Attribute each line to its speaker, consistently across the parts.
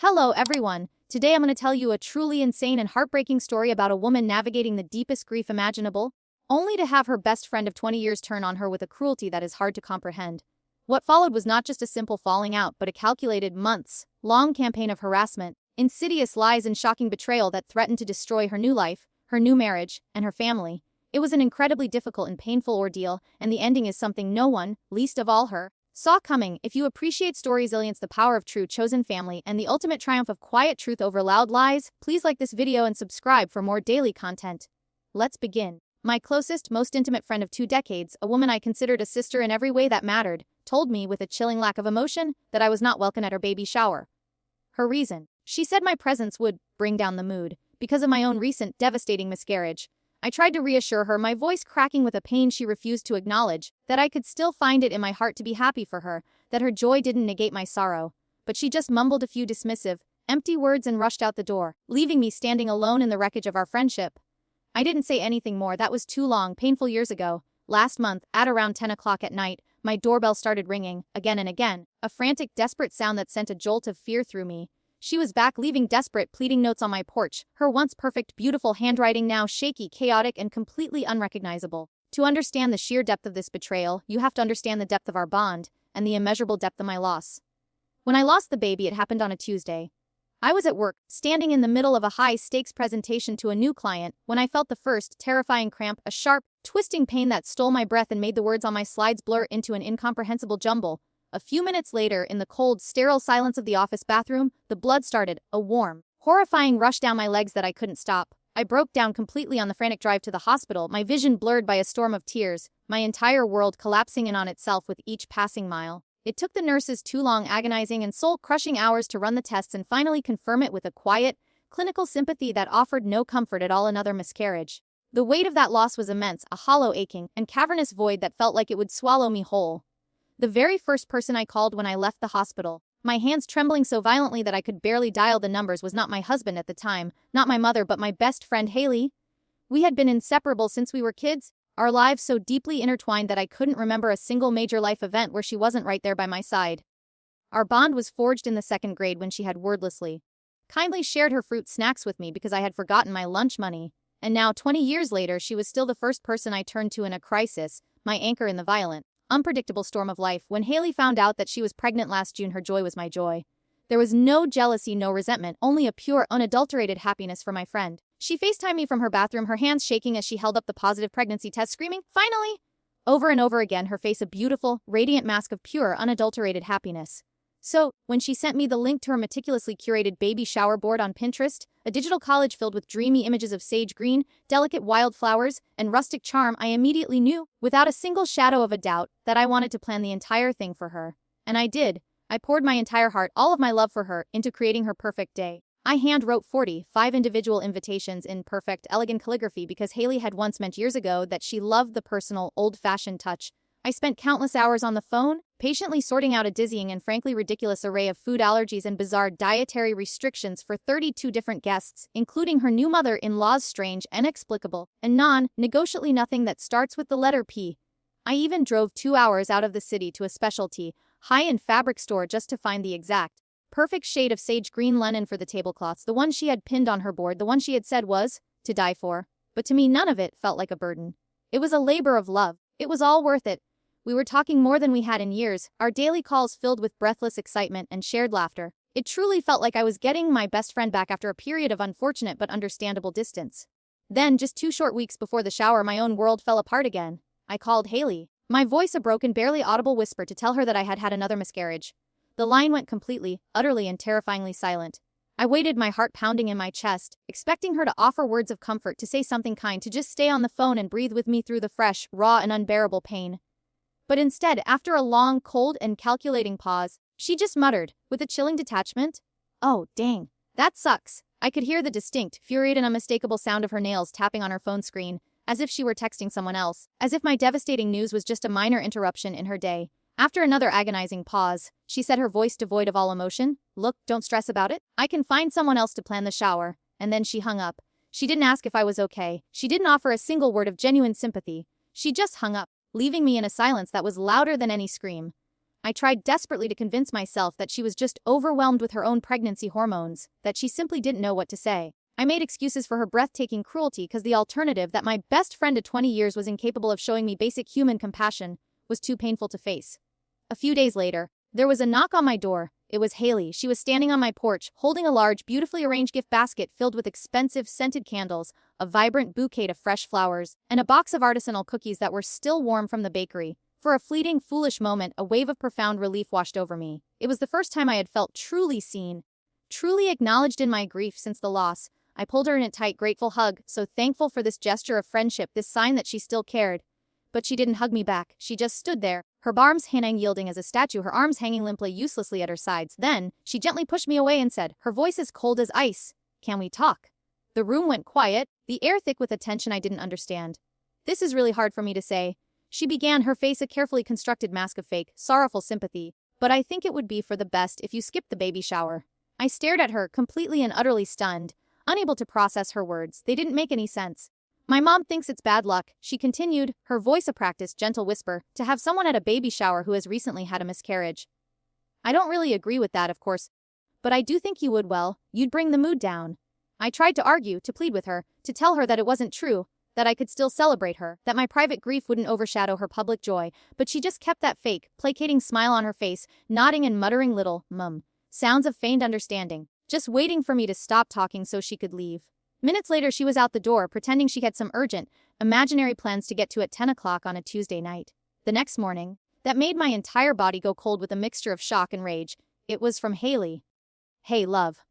Speaker 1: Hello everyone, today I'm going to tell you a truly insane and heartbreaking story about a woman navigating the deepest grief imaginable, only to have her best friend of 20 years turn on her with a cruelty that is hard to comprehend. What followed was not just a simple falling out but a calculated months-long campaign of harassment, insidious lies and shocking betrayal that threatened to destroy her new life, her new marriage, and her family. It was an incredibly difficult and painful ordeal, and the ending is something no one, least of all her, saw coming. If you appreciate story resilience, the power of true chosen family, and the ultimate triumph of quiet truth over loud lies, please like this video and subscribe for more daily content. Let's begin. My closest, most intimate friend of 2 decades, a woman I considered a sister in every way that mattered, told me with a chilling lack of emotion that I was not welcome at her baby shower. Her reason: she said my presence would bring down the mood because of my own recent devastating miscarriage. I tried to reassure her, my voice cracking with a pain she refused to acknowledge, that I could still find it in my heart to be happy for her, that her joy didn't negate my sorrow. But she just mumbled a few dismissive, empty words and rushed out the door, leaving me standing alone in the wreckage of our friendship. I didn't say anything more. That was too long. Painful years ago. Last month, at around 10 o'clock at night, my doorbell started ringing, again and again, a frantic, desperate sound that sent a jolt of fear through me. She was back, leaving desperate, pleading notes on my porch, her once perfect, beautiful handwriting now shaky, chaotic, and completely unrecognizable. To understand the sheer depth of this betrayal, you have to understand the depth of our bond, and the immeasurable depth of my loss. When I lost the baby, it happened on a Tuesday. I was at work, standing in the middle of a high-stakes presentation to a new client, when I felt the first, terrifying cramp, a sharp, twisting pain that stole my breath and made the words on my slides blur into an incomprehensible jumble. A few minutes later, in the cold, sterile silence of the office bathroom, the blood started, a warm, horrifying rush down my legs that I couldn't stop. I broke down completely on the frantic drive to the hospital, my vision blurred by a storm of tears, my entire world collapsing in on itself with each passing mile. It took the nurses 2 long, agonizing and soul-crushing hours to run the tests and finally confirm it with a quiet, clinical sympathy that offered no comfort at all. Another miscarriage. The weight of that loss was immense, a hollow, aching, and cavernous void that felt like it would swallow me whole. The very first person I called when I left the hospital, my hands trembling so violently that I could barely dial the numbers, was not my husband at the time, not my mother, but my best friend Haley. We had been inseparable since we were kids, our lives so deeply intertwined that I couldn't remember a single major life event where she wasn't right there by my side. Our bond was forged in the 2nd grade when she had wordlessly, kindly shared her fruit snacks with me because I had forgotten my lunch money. And now, 20 years later, she was still the first person I turned to in a crisis, my anchor in the violent, unpredictable storm of life. When Haley found out that she was pregnant last June, her joy was my joy. There was no jealousy, no resentment, only a pure, unadulterated happiness for my friend. She FaceTimed me from her bathroom, her hands shaking as she held up the positive pregnancy test, screaming, "Finally!" Over and over again, her face a beautiful, radiant mask of pure, unadulterated happiness. So, when she sent me the link to her meticulously curated baby shower board on Pinterest, a digital collage filled with dreamy images of sage green, delicate wildflowers, and rustic charm, I immediately knew, without a single shadow of a doubt, that I wanted to plan the entire thing for her. And I did. I poured my entire heart, all of my love for her, into creating her perfect day. I hand-wrote 45 individual invitations in perfect, elegant calligraphy because Haley had once meant years ago that she loved the personal, old-fashioned touch. I spent countless hours on the phone, patiently sorting out a dizzying and frankly ridiculous array of food allergies and bizarre dietary restrictions for 32 different guests, including her new mother-in-law's strange, inexplicable, and non-negotiably nothing that starts with the letter P. I even drove 2 hours out of the city to a specialty, high-end fabric store just to find the exact, perfect shade of sage green linen for the tablecloths, the one she had pinned on her board, the one she had said was to die for. But to me, none of it felt like a burden. It was a labor of love. It was all worth it. We were talking more than we had in years, our daily calls filled with breathless excitement and shared laughter. It truly felt like I was getting my best friend back after a period of unfortunate but understandable distance. Then, just 2 short weeks before the shower, my own world fell apart again. I called Haley, my voice a broken, barely audible whisper, to tell her that I had had another miscarriage. The line went completely, utterly and terrifyingly silent. I waited, my heart pounding in my chest, expecting her to offer words of comfort, to say something kind, to just stay on the phone and breathe with me through the fresh, raw and unbearable pain. But instead, after a long, cold and calculating pause, she just muttered, with a chilling detachment, "Oh, dang. That sucks." I could hear the distinct, furious and unmistakable sound of her nails tapping on her phone screen, as if she were texting someone else, as if my devastating news was just a minor interruption in her day. After another agonizing pause, she said, her voice devoid of all emotion, "Look, don't stress about it. I can find someone else to plan the shower." And then she hung up. She didn't ask if I was okay. She didn't offer a single word of genuine sympathy. She just hung up, leaving me in a silence that was louder than any scream. I tried desperately to convince myself that she was just overwhelmed with her own pregnancy hormones, that she simply didn't know what to say. I made excuses for her breathtaking cruelty because the alternative that my best friend of 20 years was incapable of showing me basic human compassion was too painful to face. A few days later, there was a knock on my door. It was Haley. She was standing on my porch, holding a large, beautifully arranged gift basket filled with expensive scented candles, a vibrant bouquet of fresh flowers, and a box of artisanal cookies that were still warm from the bakery. For a fleeting, foolish moment, a wave of profound relief washed over me. It was the first time I had felt truly seen, truly acknowledged in my grief since the loss. I pulled her in a tight, grateful hug, so thankful for this gesture of friendship, this sign that she still cared. But she didn't hug me back. She just stood there, her arms yielding as a statue, her arms hanging limply, uselessly at her sides. Then, she gently pushed me away and said, her voice as cold as ice, "Can we talk?" The room went quiet, the air thick with a tension I didn't understand. "This is really hard for me to say," she began, her face a carefully constructed mask of fake, sorrowful sympathy. "But I think it would be for the best if you skipped the baby shower." I stared at her, completely and utterly stunned, unable to process her words. They didn't make any sense. "My mom thinks it's bad luck," she continued, her voice a practiced, gentle whisper, "to have someone at a baby shower who has recently had a miscarriage. I don't really agree with that, of course, but I do think you would, well, you'd bring the mood down." I tried to argue, to plead with her, to tell her that it wasn't true, that I could still celebrate her, that my private grief wouldn't overshadow her public joy, but she just kept that fake, placating smile on her face, nodding and muttering little, sounds of feigned understanding, just waiting for me to stop talking so she could leave. Minutes later, she was out the door, pretending she had some urgent, imaginary plans to get to at 10 o'clock on a Tuesday night. The next morning, that made my entire body go cold with a mixture of shock and rage. It was from Haley. "Hey, love.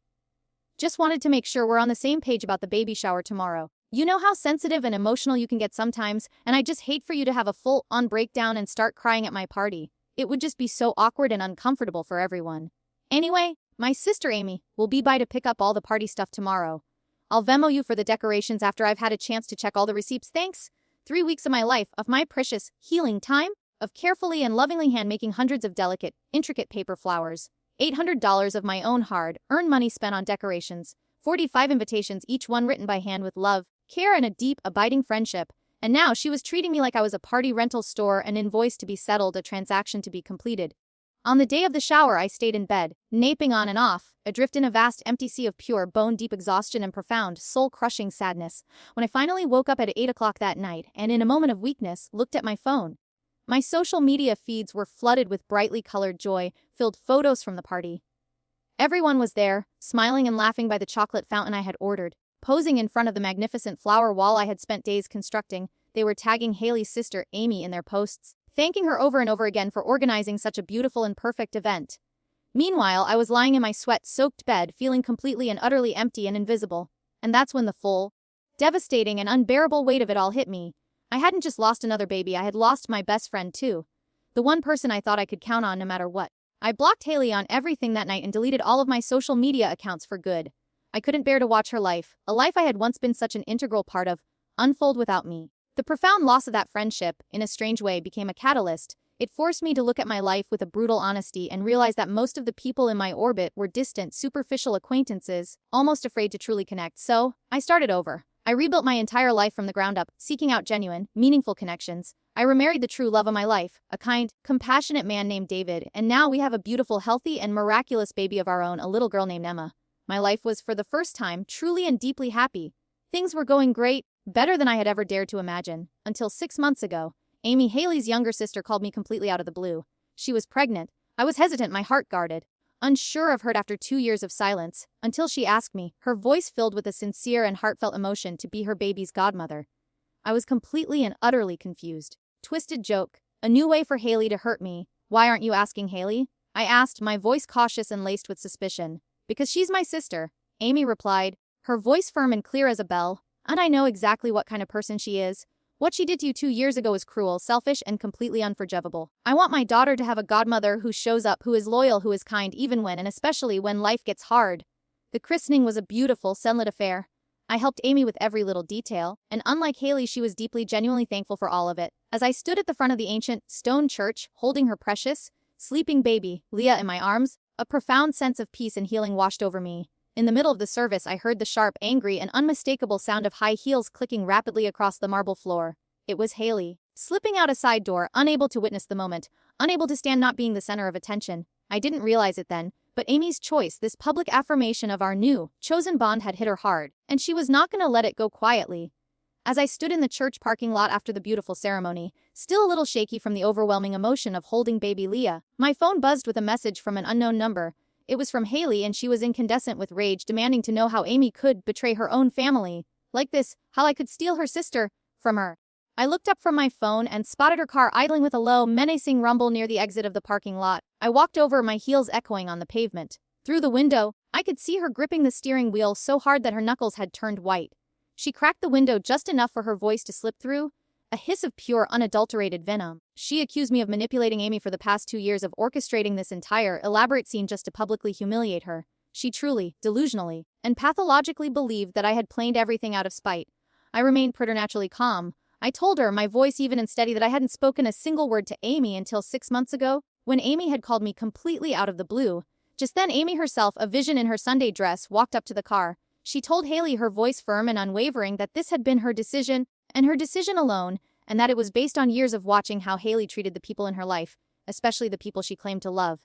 Speaker 1: Just wanted to make sure we're on the same page about the baby shower tomorrow. You know how sensitive and emotional you can get sometimes, and I just hate for you to have a full-on breakdown and start crying at my party. It would just be so awkward and uncomfortable for everyone. Anyway, my sister Amy will be by to pick up all the party stuff tomorrow. I'll Venmo you for the decorations after I've had a chance to check all the receipts. Thanks. 3 weeks of my life, of my precious, healing time, of carefully and lovingly hand-making hundreds of delicate, intricate paper flowers. $800 of my own hard-earned money spent on decorations. 45 invitations, each one written by hand with love, care, and a deep, abiding friendship. And now she was treating me like I was a party rental store, an invoice to be settled, a transaction to be completed. On the day of the shower, I stayed in bed, napping on and off, adrift in a vast empty sea of pure, bone-deep exhaustion and profound, soul-crushing sadness. When I finally woke up at 8 o'clock that night, and in a moment of weakness, looked at my phone. My social media feeds were flooded with brightly colored joy-filled photos from the party. Everyone was there, smiling and laughing by the chocolate fountain I had ordered, posing in front of the magnificent flower wall I had spent days constructing. They were tagging Haley's sister, Amy, in their posts, thanking her over and over again for organizing such a beautiful and perfect event. Meanwhile, I was lying in my sweat-soaked bed, feeling completely and utterly empty and invisible. And that's when the full, devastating and unbearable weight of it all hit me. I hadn't just lost another baby, I had lost my best friend too. The one person I thought I could count on no matter what. I blocked Haley on everything that night and deleted all of my social media accounts for good. I couldn't bear to watch her life, a life I had once been such an integral part of, unfold without me. The profound loss of that friendship, in a strange way, became a catalyst. It forced me to look at my life with a brutal honesty and realize that most of the people in my orbit were distant, superficial acquaintances, almost afraid to truly connect. So, I started over. I rebuilt my entire life from the ground up, seeking out genuine, meaningful connections. I remarried the true love of my life, a kind, compassionate man named David, and now we have a beautiful, healthy, and miraculous baby of our own, a little girl named Emma. My life was, for the first time, truly and deeply happy. Things were going great, better than I had ever dared to imagine, until 6 months ago. Amy, Haley's younger sister, called me completely out of the blue. She was pregnant. I was hesitant, my heart guarded, unsure of her after 2 years of silence, until she asked me, her voice filled with a sincere and heartfelt emotion, to be her baby's godmother. I was completely and utterly confused. Twisted joke. A new way for Haley to hurt me. "Why aren't you asking Haley?" I asked, my voice cautious and laced with suspicion. "Because she's my sister," Amy replied, her voice firm and clear as a bell. "And I know exactly what kind of person she is. What she did to you 2 years ago is cruel, selfish, and completely unforgivable. I want my daughter to have a godmother who shows up, who is loyal, who is kind, even when and especially when life gets hard." The christening was a beautiful, sunlit affair. I helped Amy with every little detail, and unlike Haley, she was deeply, genuinely thankful for all of it. As I stood at the front of the ancient, stone church, holding her precious, sleeping baby, Leah, in my arms, a profound sense of peace and healing washed over me. In the middle of the service, I heard the sharp, angry, and unmistakable sound of high heels clicking rapidly across the marble floor. It was Haley. slipping out a side door, unable to witness the moment, unable to stand not being the center of attention. I didn't realize it then, but Amy's choice, this public affirmation of our new, chosen bond had hit her hard, and she was not gonna let it go quietly. As I stood in the church parking lot after the beautiful ceremony, still a little shaky from the overwhelming emotion of holding baby Leah, my phone buzzed with a message from an unknown number. It was from Haley, and she was incandescent with rage, demanding to know how Amy could betray her own family like this, how I could steal her sister from her. I looked up from my phone and spotted her car idling with a low, menacing rumble near the exit of the parking lot. I walked over, my heels echoing on the pavement. Through the window, I could see her gripping the steering wheel so hard that her knuckles had turned white. She cracked the window just enough for her voice to slip through, a hiss of pure, unadulterated venom. She accused me of manipulating Amy for the past 2 years, of orchestrating this entire, elaborate scene just to publicly humiliate her. She truly, delusionally, and pathologically believed that I had planned everything out of spite. I remained preternaturally calm. I told her, my voice even and steady, that I hadn't spoken a single word to Amy until 6 months ago, when Amy had called me completely out of the blue. Just then Amy herself, a vision in her Sunday dress, walked up to the car. She told Haley, her voice firm and unwavering, that this had been her decision, and her decision alone, and that it was based on years of watching how Haley treated the people in her life, especially the people she claimed to love.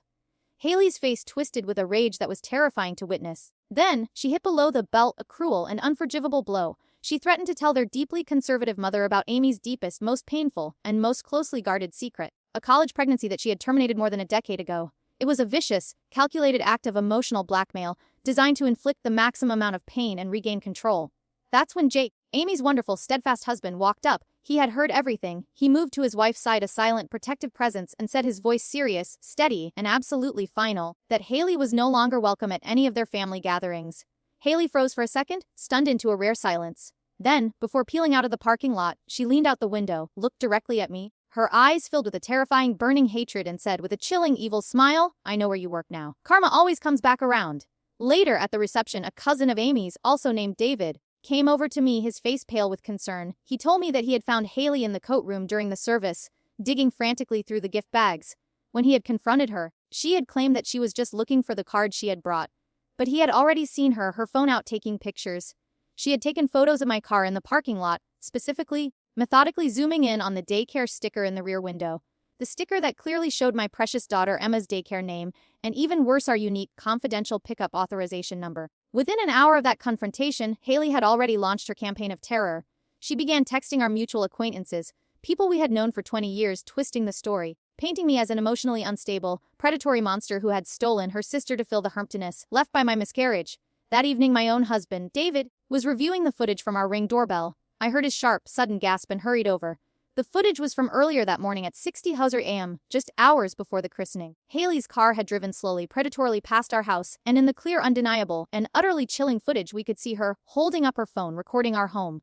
Speaker 1: Haley's face twisted with a rage that was terrifying to witness. Then, she hit below the belt a cruel and unforgivable blow. She threatened to tell their deeply conservative mother about Amy's deepest, most painful, and most closely guarded secret, a college pregnancy that she had terminated more than a decade ago. It was a vicious, calculated act of emotional blackmail, designed to inflict the maximum amount of pain and regain control. That's when Jake, Amy's wonderful, steadfast husband, walked up. He had heard everything. He moved to his wife's side, a silent, protective presence, and said, his voice serious, steady, and absolutely final, that Haley was no longer welcome at any of their family gatherings. Haley froze for a second, stunned into a rare silence. Then, before peeling out of the parking lot, she leaned out the window, looked directly at me, her eyes filled with a terrifying, burning hatred, and said with a chilling, evil smile, I know where you work now. Karma always comes back around. Later at the reception, a cousin of Amy's, also named David, came over to me, his face pale with concern. He told me that he had found Haley in the coat room during the service, digging frantically through the gift bags. When he had confronted her, she had claimed that she was just looking for the card she had brought. But he had already seen her phone out, taking pictures. She had taken photos of my car in the parking lot, specifically, methodically zooming in on the daycare sticker in the rear window. The sticker that clearly showed my precious daughter Emma's daycare name, and even worse, our unique, confidential pickup authorization number. Within an hour of that confrontation, Haley had already launched her campaign of terror. She began texting our mutual acquaintances, people we had known for 20 years, twisting the story, painting me as an emotionally unstable, predatory monster who had stolen her sister to fill the emptiness left by my miscarriage. That evening, my own husband, David, was reviewing the footage from our Ring doorbell. I heard his sharp, sudden gasp and hurried over. The footage was from earlier that morning at 6:00 a.m., just hours before the christening. Haley's car had driven slowly, predatorily past our house, and in the clear, undeniable, and utterly chilling footage, we could see her holding up her phone, recording our home.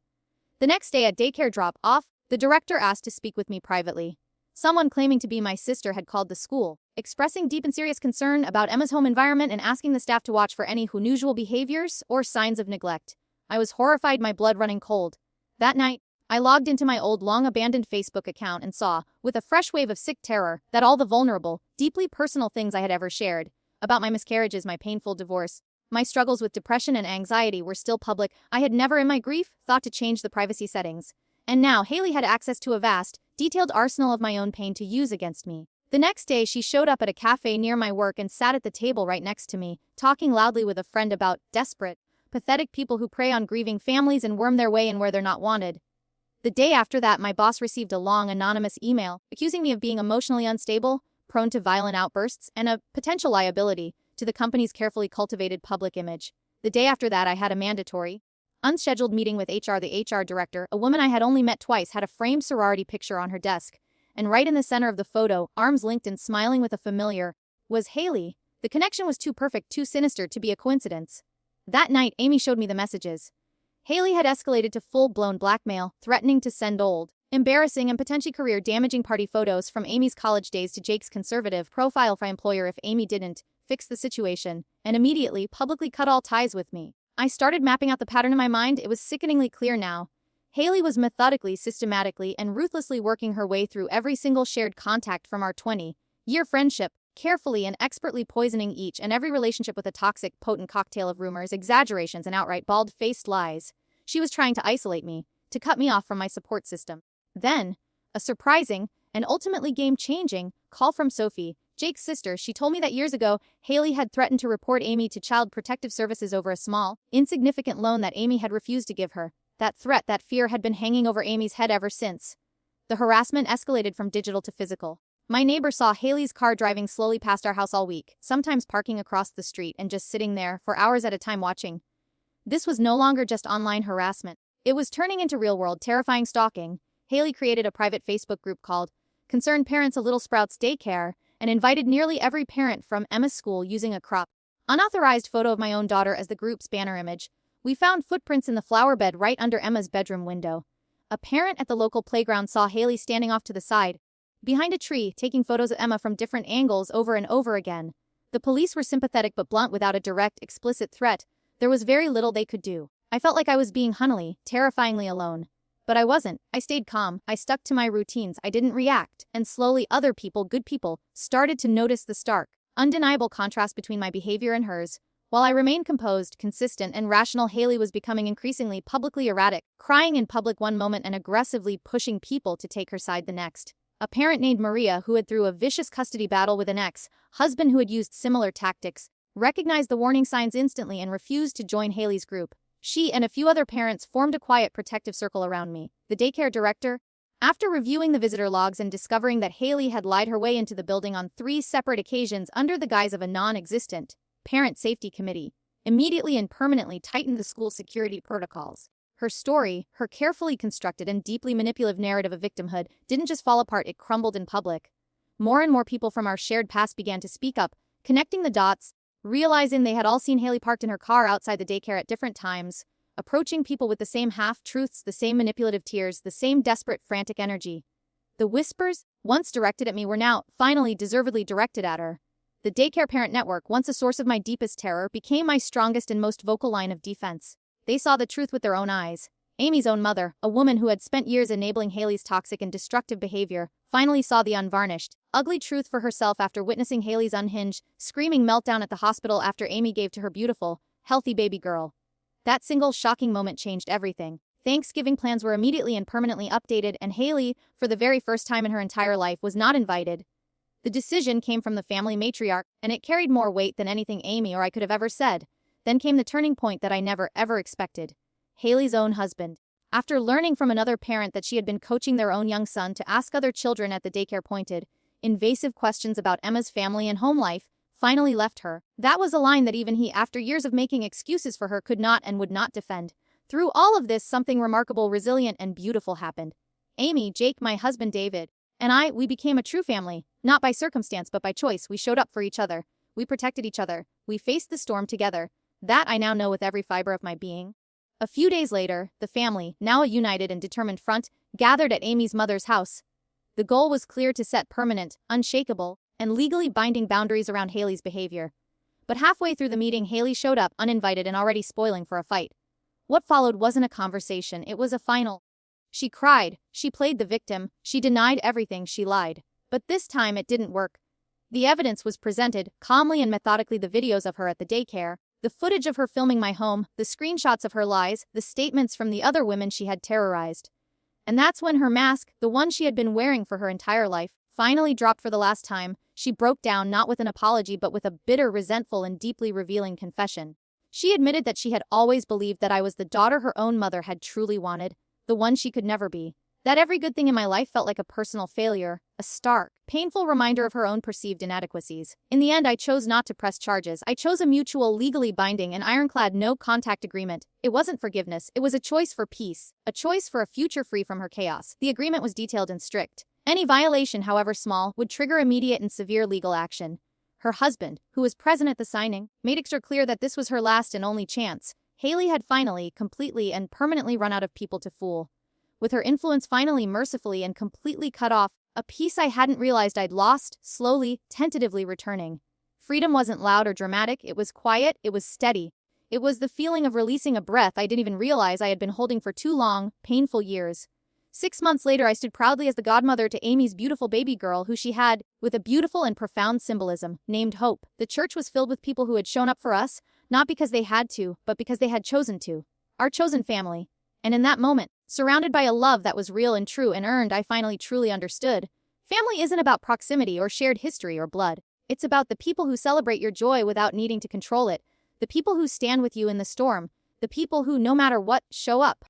Speaker 1: The next day at daycare drop-off, the director asked to speak with me privately. Someone claiming to be my sister had called the school, expressing deep and serious concern about Emma's home environment and asking the staff to watch for any unusual behaviors or signs of neglect. I was horrified, my blood running cold. That night, I logged into my old, long-abandoned Facebook account and saw, with a fresh wave of sick terror, that all the vulnerable, deeply personal things I had ever shared, about my miscarriages, my painful divorce, my struggles with depression and anxiety, were still public. I had never in my grief thought to change the privacy settings. And now Haley had access to a vast, detailed arsenal of my own pain to use against me. The next day, she showed up at a cafe near my work and sat at the table right next to me, talking loudly with a friend about desperate, pathetic people who prey on grieving families and worm their way in where they're not wanted. The day after that, my boss received a long, anonymous email accusing me of being emotionally unstable, prone to violent outbursts, and a potential liability to the company's carefully cultivated public image. The day after that, I had a mandatory, unscheduled meeting with HR. The HR director, a woman I had only met twice, had a framed sorority picture on her desk, and right in the center of the photo, arms linked and smiling with a familiar, was Haley. The connection was too perfect, too sinister to be a coincidence. That night, Amy showed me the messages. Haley had escalated to full-blown blackmail, threatening to send old, embarrassing, and potentially career-damaging party photos from Amy's college days to Jake's conservative profile for employer if Amy didn't fix the situation, and immediately publicly cut all ties with me. I started mapping out the pattern in my mind. It was sickeningly clear now. Haley was methodically, systematically, and ruthlessly working her way through every single shared contact from our 20-year friendship, carefully and expertly poisoning each and every relationship with a toxic, potent cocktail of rumors, exaggerations, and outright bald-faced lies. She was trying to isolate me, to cut me off from my support system. Then, A surprising, and ultimately game-changing, call from Sophie, Jake's sister. She told me that years ago, Haley had threatened to report Amy to Child Protective Services over a small, insignificant loan that Amy had refused to give her. That threat, that fear had been hanging over Amy's head ever since. The harassment escalated from digital to physical. My neighbor saw Haley's car driving slowly past our house all week, sometimes parking across the street and just sitting there for hours at a time watching. This was no longer just online harassment. It was turning into real-world, terrifying stalking. Haley created a private Facebook group called Concerned Parents of Little Sprouts Daycare and invited nearly every parent from Emma's school using a cropped, unauthorized photo of my own daughter as the group's banner image. We found footprints in the flower bed right under Emma's bedroom window. A parent at the local playground saw Haley standing off to the side, behind a tree, taking photos of Emma from different angles over and over again. The police were sympathetic but blunt. Without a direct, explicit threat, there was very little they could do. I felt like I was being hunnily, terrifyingly alone. But I wasn't. I stayed calm. I stuck to my routines. I didn't react. And slowly other people, good people, started to notice the stark, undeniable contrast between my behavior and hers. While I remained composed, consistent, and rational, Haley was becoming increasingly publicly erratic, crying in public one moment and aggressively pushing people to take her side the next. A parent named Maria, who had through a vicious custody battle with an ex-husband who had used similar tactics, recognized the warning signs instantly and refused to join Haley's group. She and a few other parents formed a quiet protective circle around me. The daycare director, after reviewing the visitor logs and discovering that Haley had lied her way into the building on 3 separate occasions under the guise of a non-existent parent safety committee, immediately and permanently tightened the school security protocols. Her story, her carefully constructed and deeply manipulative narrative of victimhood, didn't just fall apart, it crumbled in public. More and more people from our shared past began to speak up, connecting the dots, realizing they had all seen Haley parked in her car outside the daycare at different times, approaching people with the same half-truths, the same manipulative tears, the same desperate, frantic energy. The whispers, once directed at me, were now, finally, deservedly directed at her. The daycare parent network, once a source of my deepest terror, became my strongest and most vocal line of defense. They saw the truth with their own eyes. Amy's own mother, a woman who had spent years enabling Haley's toxic and destructive behavior, finally saw the unvarnished, ugly truth for herself after witnessing Haley's unhinged, screaming meltdown at the hospital after Amy gave to her beautiful, healthy baby girl. That single shocking moment changed everything. Thanksgiving plans were immediately and permanently updated, and Haley, for the very first time in her entire life, was not invited. The decision came from the family matriarch, and it carried more weight than anything Amy or I could have ever said. Then came the turning point that I never, ever expected. Haley's own husband. After learning from another parent that she had been coaching their own young son to ask other children at the daycare pointed, invasive questions about Emma's family and home life, finally left her. That was a line that even he, after years of making excuses for her, could not and would not defend. Through all of this, something remarkable, resilient, and beautiful happened. Amy, Jake, my husband David, and we became a true family. Not by circumstance, but by choice. We showed up for each other. We protected each other. We faced the storm together. That I now know with every fiber of my being. A few days later, the family, now a united and determined front, gathered at Amy's mother's house. The goal was clear: to set permanent, unshakable, and legally binding boundaries around Haley's behavior. But halfway through the meeting, Haley showed up, uninvited and already spoiling for a fight. What followed wasn't a conversation, it was a final. She cried, she played the victim, she denied everything, she lied. But this time it didn't work. The evidence was presented, calmly and methodically: the videos of her at the daycare, the footage of her filming my home, the screenshots of her lies, the statements from the other women she had terrorized. And that's when her mask, the one she had been wearing for her entire life, finally dropped for the last time. She broke down, not with an apology but with a bitter, resentful, and deeply revealing confession. She admitted that she had always believed that I was the daughter her own mother had truly wanted, the one she could never be. That every good thing in my life felt like a personal failure, a stark, painful reminder of her own perceived inadequacies. In the end, I chose not to press charges. I chose a mutual, legally binding and ironclad no-contact agreement. It wasn't forgiveness, it was a choice for peace, a choice for a future free from her chaos. The agreement was detailed and strict. Any violation, however small, would trigger immediate and severe legal action. Her husband, who was present at the signing, made extra clear that this was her last and only chance. Haley had finally, completely and permanently run out of people to fool. With her influence finally, mercifully, and completely cut off, a piece I hadn't realized I'd lost, slowly, tentatively returning. Freedom wasn't loud or dramatic, it was quiet, it was steady. It was the feeling of releasing a breath I didn't even realize I had been holding for 2 long, painful years. 6 months later, I stood proudly as the godmother to Amy's beautiful baby girl, who she had, with a beautiful and profound symbolism, named Hope. The church was filled with people who had shown up for us, not because they had to, but because they had chosen to. Our chosen family. And in that moment, Surrounded by a love that was real and true and earned, I finally truly understood. Family isn't about proximity or shared history or blood. It's about the people who celebrate your joy without needing to control it, the people who stand with you in the storm, the people who, no matter what, show up.